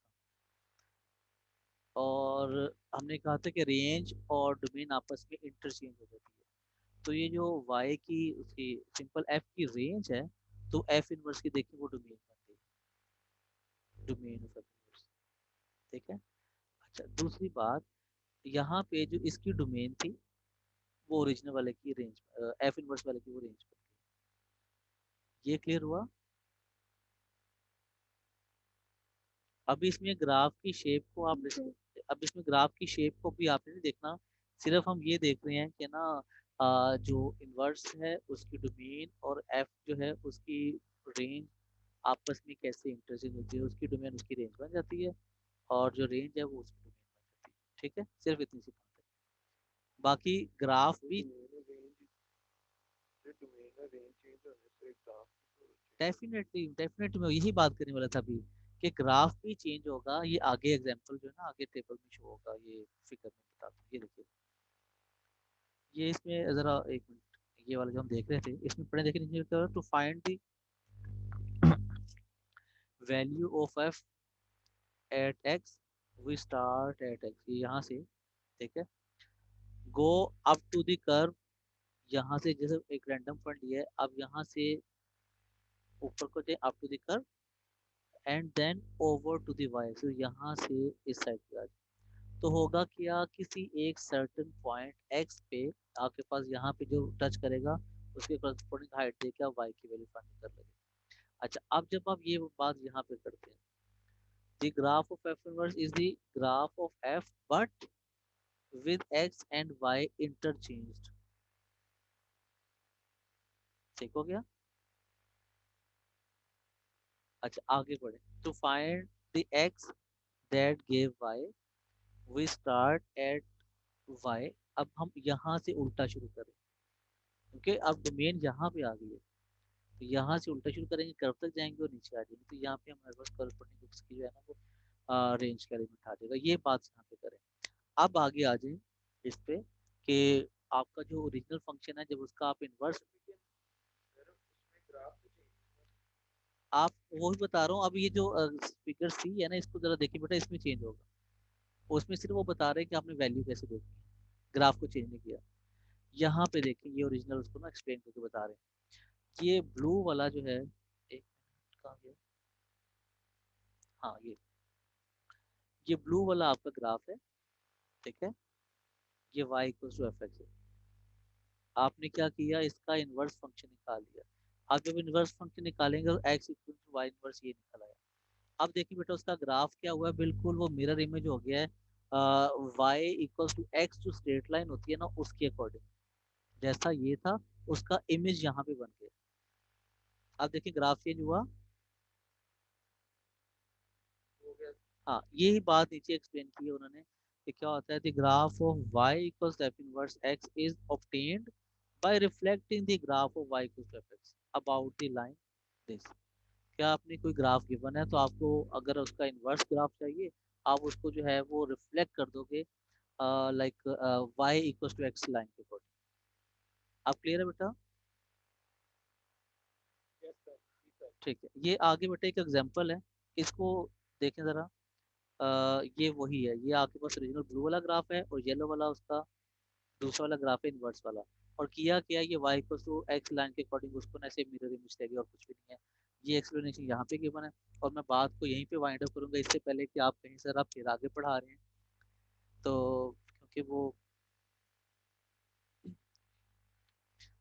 और हमने कहा था कि रेंज और डोमेन आपस में इंटरचेंज हो जाती है। तो ये जो y की उसकी सिंपल f की रेंज है, तो f इनवर्स की देखिए वो डोमेन बन गई, डोमेन ऑफ f इनवर्स। ठीक है, अच्छा दूसरी बात, यहाँ पे जो इसकी डोमेन थी वो ओरिजिनल वाले की रेंज, f इनवर्स वाले की वो रेंज बन गई। ये क्लियर हुआ? अब इसमें ग्राफ की शेप को आप अब इसमें ग्राफ की शेप को भी आपने नहीं देखना, सिर्फ हम ये देख रहे हैं कि ना जो इनवर्स है उसकी डोमेन और f जो है उसकी रेंज आपस में कैसे इंटरचेंज होती है, उसकी डोमेन उसकी रेंज बन जाती है, और जो रेंज है वो उसकी डोमेन बन जाती है। ठीक है, सिर्फ इतनी सी बात है, बाकी ग्राफ भी रेंज चेंज होने से ग्राफ डेफिनेटली डेफिनेटली मैं यही बात करने वाला था अभी, कि ग्राफ भी चेंज होगा। ये आगे एग्जांपल जो है ना आगे टेबल में शो होगा, ये फिगर में बता दूं, ये देखिए। ये इसमें जरा एक मिनट, ये वाला जो हम देख रहे थे इसमें पढ़े देखे नीचे, to find the value of F at X, we start at X, ये यहाँ से। ठीक है, go up to the curve, यहाँ से जैसे एक रैंडम पॉइंट लिया है, अब यहाँ से ऊपर को जाए up to the curve, and then over to the Y, तो यहाँ से इस साइड पे आ जाए। तो होगा क्या, किसी एक सर्टेन पॉइंट एक्स पे आपके पास यहाँ पे जो टच करेगा उसके करस्पॉन्डिंग हाइट दे के आप वाई की वैल्यू फाइंड कर लेंगे। अच्छा, अब जब आप ये बात यहाँ पे करते हैं, the graph of F inverse is the graph of F but with X and Y interchanged. ठीक हो गया। अच्छा, आगे बढ़े। To find the X that give Y, we start at Y. अब हम यहाँ से उल्टा शुरू करें, क्योंकि अब डोमेन यहाँ पे आ गई है, तो यहाँ से उल्टा शुरू करेंगे, कर्व तक जाएंगे और नीचे आ जाएंगे, तो यहाँ पे हमारे पास करस्पॉन्डिंग बुक्स की जो है ना वो रेंज का एलिमेंट आ जाएगा। ये बात यहाँ पे करें। अब आगे आ जाए इस पे कि आपका जो ओरिजिनल फंक्शन है, जब उसका आप इन्वर्स, आप वही बता रहा हूँ। अब ये जो फिगर सी है ना, इसको जरा देखिए बेटा, इसमें चेंज होगा। उसमें सिर्फ वो बता रहे हैं कि आपने वैल्यू कैसे देखी है, ग्राफ को चेंज नहीं किया। यहाँ पे देखें, ये ओरिजिनल उसको ना एक्सप्लेन करके बता रहे हैं। ये ब्लू वाला जो है, एक मिनट, कहाँ गया, हाँ ये ब्लू वाला आपका ग्राफ है। ठीक है, ये y equals to F X है। आपने क्या किया, इसका इनवर्स फंक्शन निकाल लिया। आप जब इनवर्स फंक्शन निकालेंगे तो x equal to Y inverse ये निकल आया। अब देखिए बेटा, उसका ग्राफ क्या हुआ है, बिल्कुल वो मिरर इमेज हो गया है y इक्वल्स टू एक्स, जो स्ट्रेट लाइन होती है ना उसके अकॉर्डिंग, जैसा ये था उसका इमेज यहाँ पे बन गया। अब देखिए ग्राफ चेंज हुआ। हाँ, यही बात नीचे एक्सप्लेन की है उन्होंने कि क्या होता है, the graph of y equals F inverse x is obtained by reflecting the graph of y equals to F X about the line this. क्या आपने कोई ग्राफ गिवन है, तो आपको अगर उसका इनवर्स ग्राफ चाहिए, आप उसको जो है वो रिफ्लेक्ट कर दोगे like y equals to X line के अकॉर्डिंग। आप क्लियर है बेटा? ठीक है, ये आगे बेटा एक एग्जांपल है, इसको देखें जरा। ये वही है, ये आपके पास ओरिजिनल ब्लू वाला ग्राफ है और येलो वाला उसका दूसरा वाला ग्राफ है इनवर्स वाला। और किया क्या, ये y equal to X line के अकॉर्डिंग उसको ना ऐसे मिरर इमेज देगी और कुछ भी नहीं है। ये एक्सप्लेनेशन यहाँ पे गिवन है, और मैं बात को यहीं पे वाइंड अप करूंगा, इससे पहले कि आप कहीं सर आप फिर आगे पढ़ा रहे हैं। तो क्योंकि वो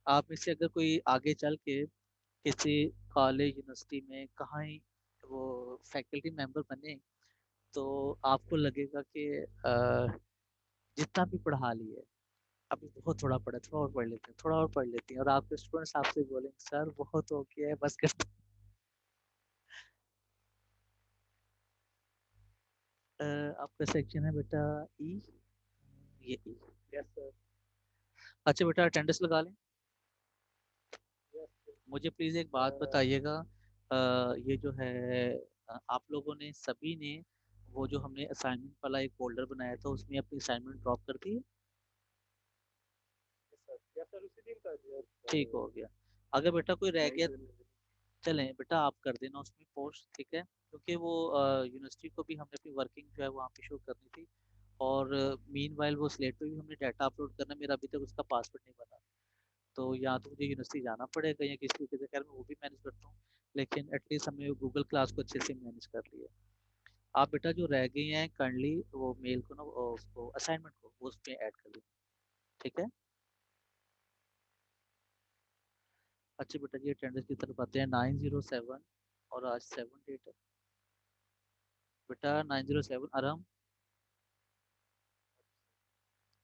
आप में से अगर कोई आगे चल के किसी कॉलेज यूनिवर्सिटी में कहाँ ही वो फैकल्टी मेंबर बने, तो आपको लगेगा कि जितना भी पढ़ा लिया है, अभी बहुत थोड़ा पढ़ा, थोड़ा और पढ़ लेते हैं, थोड़ा और पढ़ लेते हैं, और आपके स्टूडेंट्स आपसे बोलेंगे सर बहुत हो गया है, बस कर। आपका सेक्शन है बेटा ई, ये ई। Yes sir. अच्छा बेटा, अटेंडेंस लगा लें। मुझे प्लीज़ एक बात बताइएगा, ये जो है आप लोगों ने सभी ने वो जो हमने असाइनमेंट वाला एक फोल्डर बनाया था, उसमें अपनी असाइनमेंट ड्रॉप कर दी है? यस सर, उसी दिन कर दिया। ठीक हो गया। अगर बेटा कोई रह गया, चलें बेटा आप कर देना उसमें पोस्ट, ठीक है, क्योंकि वो यूनिवर्सिटी को भी हमने अपनी वर्किंग जो है वहाँ पे शो करनी थी। और मीन वाइल वो स्लेट पे भी हमने डाटा अपलोड करना, मेरा अभी तक उसका पासवर्ड नहीं बना। तो या तो मुझे यूनिवर्सिटी जाना पड़ेगा या किसी तरीके से, खैर मैं वो भी मैनेज करता हूँ, लेकिन एटलीस्ट हमने गूगल क्लास को अच्छे से मैनेज कर लिया। आप बेटा जो रह गई हैं करली वो मेल को ना उसको असाइनमेंट को वो उस पर ऐड कर दें, ठीक है। अच्छे बेटा जी, अटेंडेंस की तरफ आते हैं। 907 और आज 7 डेट है बेटा। 907 आराम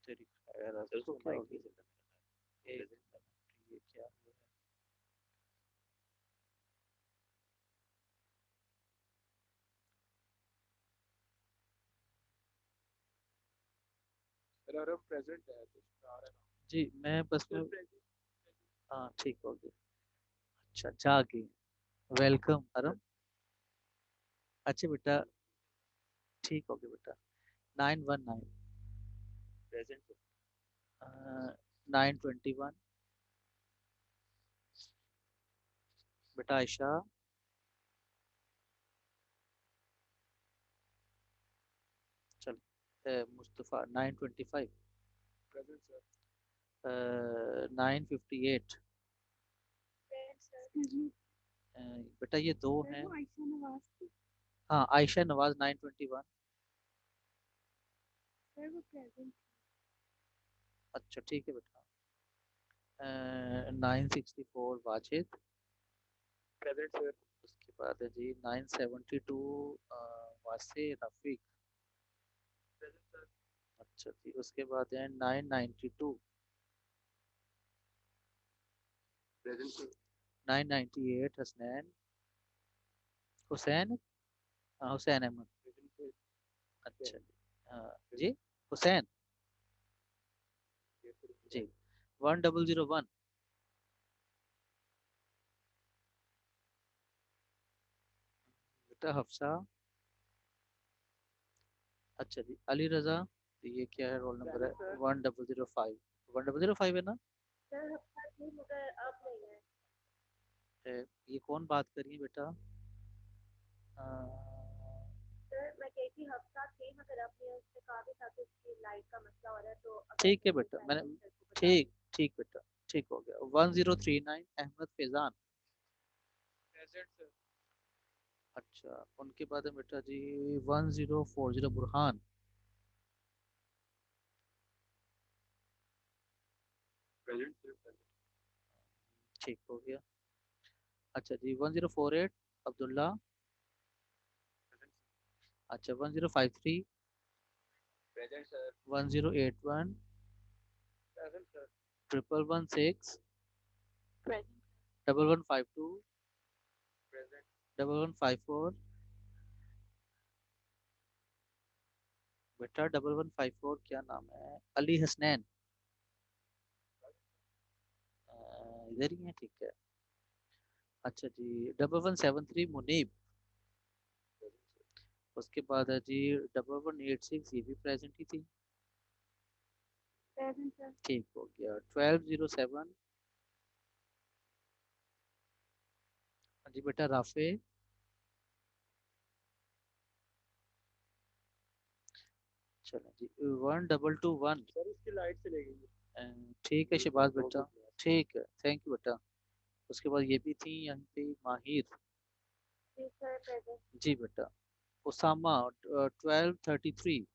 तेरी खैर, अब इसको क्या हो गया? एक मिनट, ये क्या हुआ है? सर प्रेजेंट है तो आ रहा है जी मैं बस ना में, सर। हाँ ठीक हो गया। अच्छा जाके वेलकम अरम। अच्छे बेटा, ठीक हो गया बेटा। 919 प्रेजेंट। 921 बेटा आयशा। चल Mustafa 925, present sir. 958। Excuse me, बेटा ये दो सर हैं। वो आयशा नवाज थी। हाँ आयशा नवाज 921। सर वो प्रेजेंट। अच्छा ठीक है बेटा। 964 वाजिद। Present sir. उसके बाद है जी 972 वासे रफीक। Present sir. अच्छा जी उसके बाद है 992। Present sir. 998 हसनैन हुसैन। हाँ हुसैन अहमद। Present sir. अच्छा जी जी हुसैन जी। 1001। बेटा हफ्सा। अच्छा जी अली रजा। तो ये क्या है रोल नंबर है? Present sir. 1005। 1005 है ना? सर हफ्ता थी मगर अब नहीं है। ये कौन बात कर रही है बेटा? अ, सर मैं कही थी हफ्ता थी मगर आपने उससे कहा भी था कि उसकी लाइट का मसला हो रहा है तो अगर ठीक है नहीं मिल बेटा मैंने। पाएगा तो सर को बता ठीक दें। ठीक बेटा। ठीक हो गया। 1039 अहमद फैजान। Present sir. अच्छा उनके बाद है बेटा जी 1040 बुरहान। Present sir. ठीक हो गया। अच्छा जी 1048 अब्दुल्ला। अच्छा 1053। Present sir. 1081। Present sir. 1116। Present. 1152। Present. 1154। बेटा 1154 क्या नाम है? अली हसनैन। इधर ही है ठीक है। अच्छा जी 1173 मुनीब। उसके बाद है जी 1186 ये भी प्रेजेंट ही थी। Present sir. ठीक हो गया। 1207। हाँ जी बेटा राफे। चलो जी 1221। सर उसकी लाइट चले गई है। ठीक है शहबाज बेटा। ठीक है थैंक यू बेटा। उसके बाद ये भी थी यहाँ पे माहिर। जी सर प्रेजेंट। जी बेटा। उसामा 1233।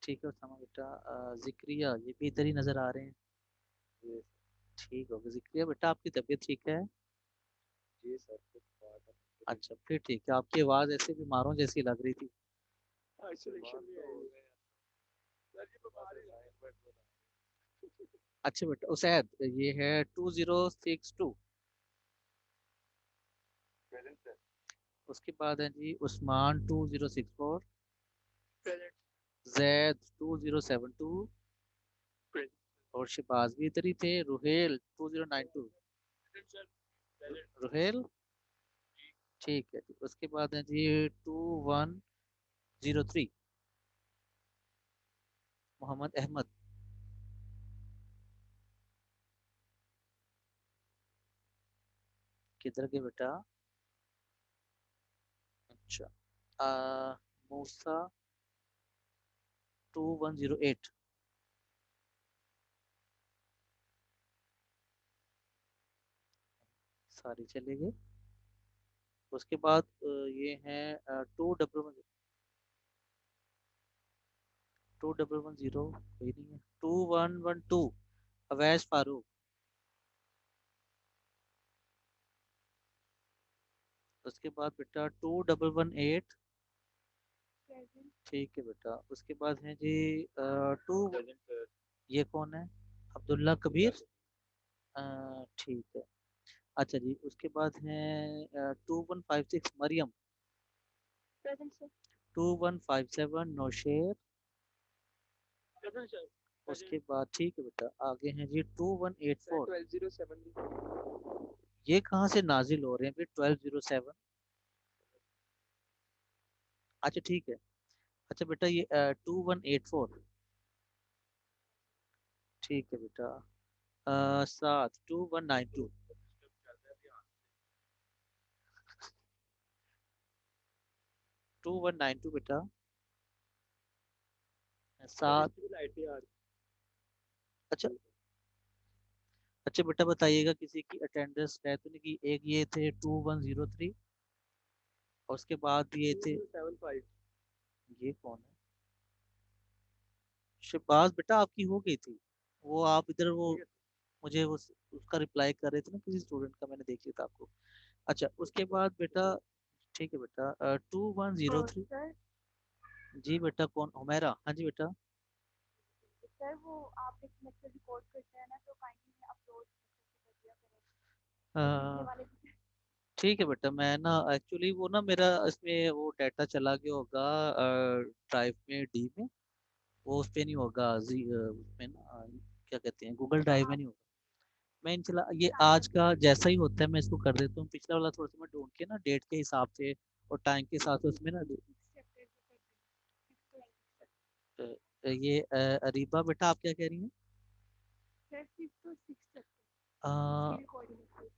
ठीक है उसामा बेटा। जिक्रिया ये भी इधर ही नजर आ रहे हैं। ये ठीक हो गया जिक्रिया बेटा आपकी तबीयत ठीक है? जी सर कुछ बात है। अच्छा फिर ठीक है आपकी आवाज़ ऐसे बीमारों जैसी लग रही थी। आइसोलेशन में है ये। सर ये बीमार ही है। अच्छा बेटा उसैद ये है 2062। Present sir. उसके बाद है जी उस्मान 2064। प्रेजेंट। जैद 2072। प्रेजेंट और शिबाज भी इधर ही थे। रुहेल 2092। सर। प्रेजेंट। रुहेल ठीक है जी। उसके बाद है जी 2103 मोहम्मद अहमद। किधर गए बेटा? अच्छा मूसा 2108। सारी चले गए। उसके बाद ये है 2110 कोई नहीं है। 2112 अवैस फारूक। उसके बाद बेटा 2118। प्रेजेंट। ठीक है बेटा। उसके बाद है जी टू। Present sir. ये कौन है? अब्दुल्ला कबीर। ठीक है। अच्छा जी उसके बाद है 2156 Maryam. Present sir. 2157 Nausher. Present sir. उसके प्रेजेंट। बाद ठीक है बेटा आगे हैं जी सर 2184। 1207 भी। ये कहाँ से नाजिल हो रहे हैं फिर 1207? अच्छा ठीक है। अच्छा बेटा ये 2184। ठीक है बेटा। 2192। 2192 बेटा। सर सात। इसकी भी लाइट ही आ रही अच्छा अच्छा बेटा बताइएगा किसी की अटेंडेंस है तो नहीं की। एक ये थे 2103 और उसके बाद ये थे 275। ये कौन है? शहबाज बेटा आपकी हो गई थी। वो आप इधर वो मुझे वो उसका रिप्लाई कर रहे थे ना किसी स्टूडेंट का, मैंने देख लिया था आपको। अच्छा उसके बाद बेटा ठीक है बेटा 2103। सर जी बेटा कौन? हुमैरा, हाँ जी बेटा। सर वो आप एक लेक्चर रिकॉर्ड करते हैं ना तो काइंडली में अपलोड कर दिया अ, करें और पिछले वाले भी। ठीक है बेटा, मैं ना एक्चुअली वो ना मेरा इसमें वो डाटा चला गया होगा ड्राइव में, डी में। वो उस पे नहीं होगा जी उसमें ना क्या कहते हैं, गूगल तो ड्राइव में आप नहीं होगा। मैं इंशाल्लाह ये टाइम आज का जैसा ही होता है मैं इसको कर देता हूँ। पिछला वाला थोड़ा सा मैं ढूंढ के ना डेट के हिसाब से और टाइम के हिसाब से उसमें ना चैप्टर भी कर दें। ये अरीबा बेटा आप क्या कह रही हैं? सर 5th to 6th तक अ, उसकी रिकॉर्डिंग।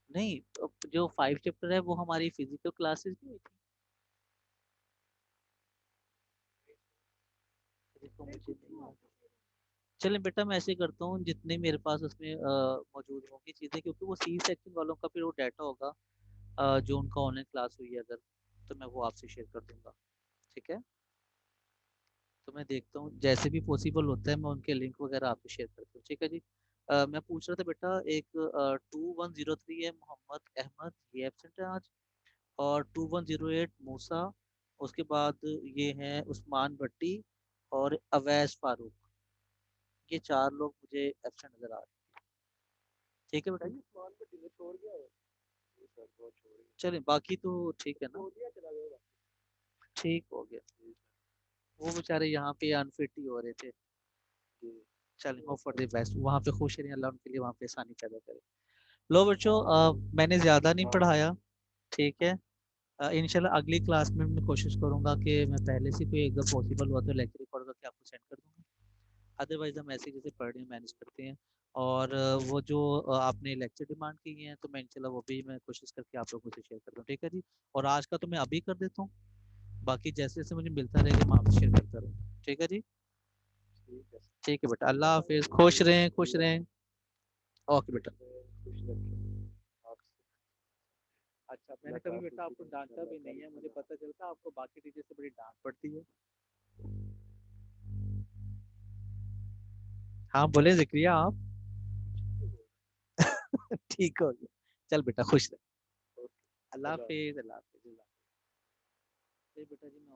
नहीं तो जो 5 चैप्टर है वो हमारी फिजिकल क्लासेस में हुई थी। देखो सर मुझे कुछ नहीं हुआ याद। तो फिर चलें बेटा मैं ऐसे करता हूँ जितने मेरे पास उसमें मौजूद होंगी चीज़ें, क्योंकि वो सी सेक्शन वालों का फिर वो डाटा होगा जो उनका ऑनलाइन क्लास हुई है अगर, तो मैं वो आपसे शेयर कर दूंगा। ठीक है, तो मैं देखता हूँ जैसे भी पॉसिबल होता है मैं उनके लिंक वगैरह आपको शेयर करता हूँ। ठीक है जी। मैं पूछ रहा था बेटा एक 2103 है मोहम्मद अहमद, ये एबसेंट है आज। और 2108 मूसा, उसके बाद ये हैं उस्मान भट्टी और अवैस फारूक। ये चार लोग मुझे एबसेंट नजर आ रहे हैं। ठीक है बेटा जी। मान को डिले छोड़ गया है। ये सर को छोड़ गया। चलें बाकी तो ठीक है ना। छोड़ दिया चला गया। ठीक हो गया। वो बेचारे यहाँ पे अनफिट ही हो रहे थे। चलें होप फॉर द बेस्ट, वहाँ पे खुश रहें, अल्लाह उनके लिए वहाँ पे आसानी पैदा करे। लो बच्चों मैंने ज़्यादा नहीं पढ़ाया। ठीक है, इंशाल्लाह अगली क्लास में मैं कोशिश करूंगा कि मैं पहले से कोई अगर पॉसिबल हुआ तो लेक्चर रिकॉर्ड करके आपको सेंड कर दूंगा। अदरवाइज हम ऐसे जैसे पढ़ रहे हैं मैनेज करते हैं। और वो जो आपने लेक्चर डिमांड की है तो मैं इंशाल्लाह वो भी मैं कोशिश करके आप लोगों से शेयर कर दूँ। ठीक है जी। और आज का तो मैं अभी कर देता हूँ, बाकी जैसे जैसे मुझे मिलता रहेगा मैं आपसे शेयर करता रहूँगा। ठीक है जी। ठीक है। ठीक है बेटा, अल्लाह हाफिज़, खुश रहें खुश रहें। ओके बेटा। खुश रखें आपसे। अच्छा मैंने कभी बेटा आपको डांटा भी नहीं है, मुझे पता चलता आपको बाकी टीचर से बड़ी डांट पड़ती है। हाँ बोले जिक्रिया आप। ठीक हो गया। चल बेटा खुश रह। अल्लाह हाफिज़, अल्लाह हाफिज़, अल्लाह हाफिज़। बेटा जी मैं